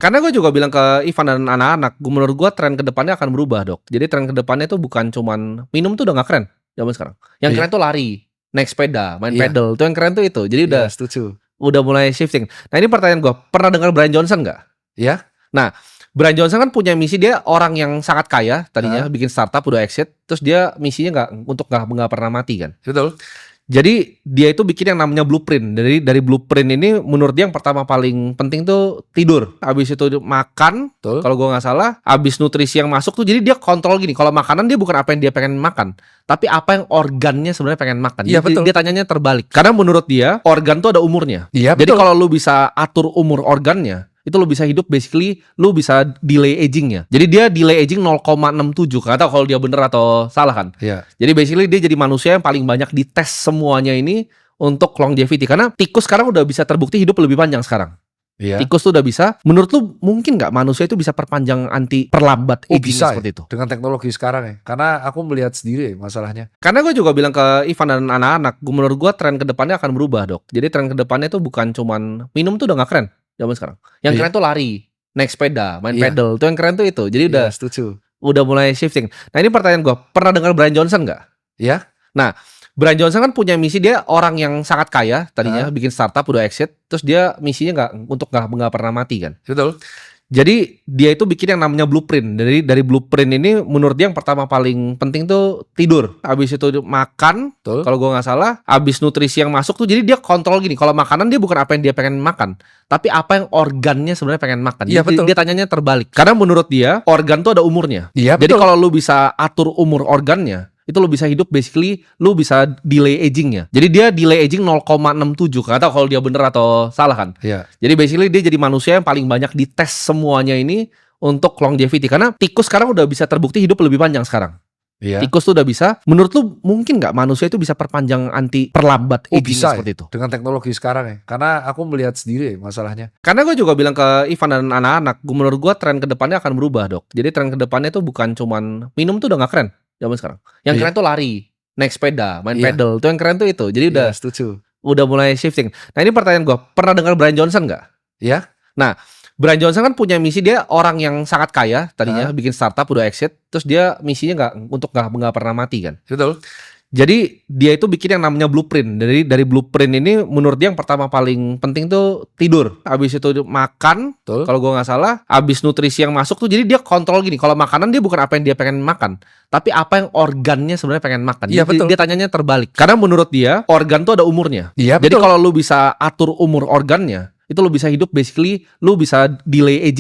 Karena gue juga bilang ke Ivan dan anak-anak, menurut gue tren ke depannya akan berubah, Dok. Jadi tren ke depannya itu bukan cuman minum tuh udah nggak keren zaman sekarang. Yang Iya. keren tuh lari, naik sepeda, main Iya. pedal. Itu yang keren tuh itu. Jadi Iya, setuju. udah mulai shifting. Nah ini pertanyaan gue, pernah dengar Brian Johnson nggak? Iya. Nah, Brian Johnson kan punya misi, dia orang yang sangat kaya tadinya, bikin startup udah exit, terus dia misinya nggak pernah mati kan. Betul. Jadi dia itu bikin yang namanya blueprint. Dari blueprint ini menurut dia yang pertama paling penting tuh tidur. Habis itu makan, Betul. kalau gua nggak salah, habis nutrisi yang masuk tuh jadi dia kontrol gini. Kalau makanan dia bukan apa yang dia pengen makan, tapi apa yang organnya sebenarnya pengen makan. Iya, Jadi betul. dia tanyanya terbalik. Karena menurut dia organ tuh ada umurnya. Iya, Jadi betul. kalau lu bisa atur umur organnya, itu lu bisa hidup, basically lu bisa delay agingnya. Jadi dia delay aging 0,67. Nggak tahu kalau dia bener atau salah kan. Iya. Jadi basically dia jadi manusia yang paling banyak dites semuanya ini untuk longevity. Karena tikus sekarang udah bisa terbukti hidup lebih panjang sekarang. Iya. Tikus tuh udah bisa. Menurut lu mungkin nggak manusia itu bisa perpanjang perlambat Oh, aging bisa seperti ya? itu? Dengan teknologi sekarang ya. Karena aku melihat sendiri masalahnya. Karena gue juga bilang ke Ivan dan anak-anak, menurut gue tren ke depannya akan berubah, Dok. Jadi tren ke depannya itu bukan cuman minum tuh udah nggak keren zaman sekarang. Yang Iya. keren tuh lari, naik sepeda, main Iya. pedal. Itu yang keren tuh itu. Jadi Iya, setuju. udah mulai shifting. Nah ini pertanyaan gue, pernah dengar Brian Johnson nggak? Iya. Nah, Brian Johnson kan punya misi, dia orang yang sangat kaya tadinya, bikin startup udah exit, terus dia misinya nggak pernah mati kan. Betul. Jadi dia itu bikin yang namanya blueprint. Dari blueprint ini menurut dia yang pertama paling penting tuh tidur. Habis itu makan, Betul. kalau gua nggak salah, habis nutrisi yang masuk tuh jadi dia kontrol gini. Kalau makanan dia bukan apa yang dia pengen makan, tapi apa yang organnya sebenarnya pengen makan. Iya, Jadi betul. dia tanyanya terbalik. Karena menurut dia organ tuh ada umurnya. Iya, Jadi betul. kalau lu bisa atur umur organnya, itu lu bisa hidup, basically lu bisa delay agingnya. Jadi dia delay aging 0,67. Nggak tahu kalau dia bener atau salah kan. Iya. Jadi basically dia jadi manusia yang paling banyak dites semuanya ini untuk longevity. Karena tikus sekarang udah bisa terbukti hidup lebih panjang sekarang. Iya. Tikus tuh udah bisa. Menurut lu mungkin nggak manusia itu bisa perpanjang perlambat Oh, aging bisa seperti ya? itu? Dengan teknologi sekarang ya. Karena aku melihat sendiri masalahnya. Karena gue juga bilang ke Ivan dan anak-anak, menurut gue tren ke depannya akan berubah, Dok. Jadi tren ke depannya itu bukan cuman minum tuh udah nggak keren zaman sekarang. Yang Iya. keren tuh lari, naik sepeda, main Iya. pedal. Itu yang keren tuh itu. Jadi Iya, setuju. udah mulai shifting. Nah ini pertanyaan gue, pernah dengar Brian Johnson nggak? Iya. Nah, Brian Johnson kan punya misi, dia orang yang sangat kaya tadinya, bikin startup udah exit, terus dia misinya nggak pernah mati kan. Betul. Jadi dia itu bikin yang namanya blueprint. Dari blueprint ini menurut dia yang pertama paling penting tuh tidur. Habis itu makan, Betul. kalau gua nggak salah, habis nutrisi yang masuk tuh jadi dia kontrol gini. Kalau makanan dia bukan apa yang dia pengen makan, tapi apa yang organnya sebenarnya pengen makan. Iya, Jadi betul. dia tanyanya terbalik. Karena menurut dia organ tuh ada umurnya. Iya, Jadi betul. kalau lu bisa atur umur organnya, itu lu bisa hidup, basically lu bisa delay aging.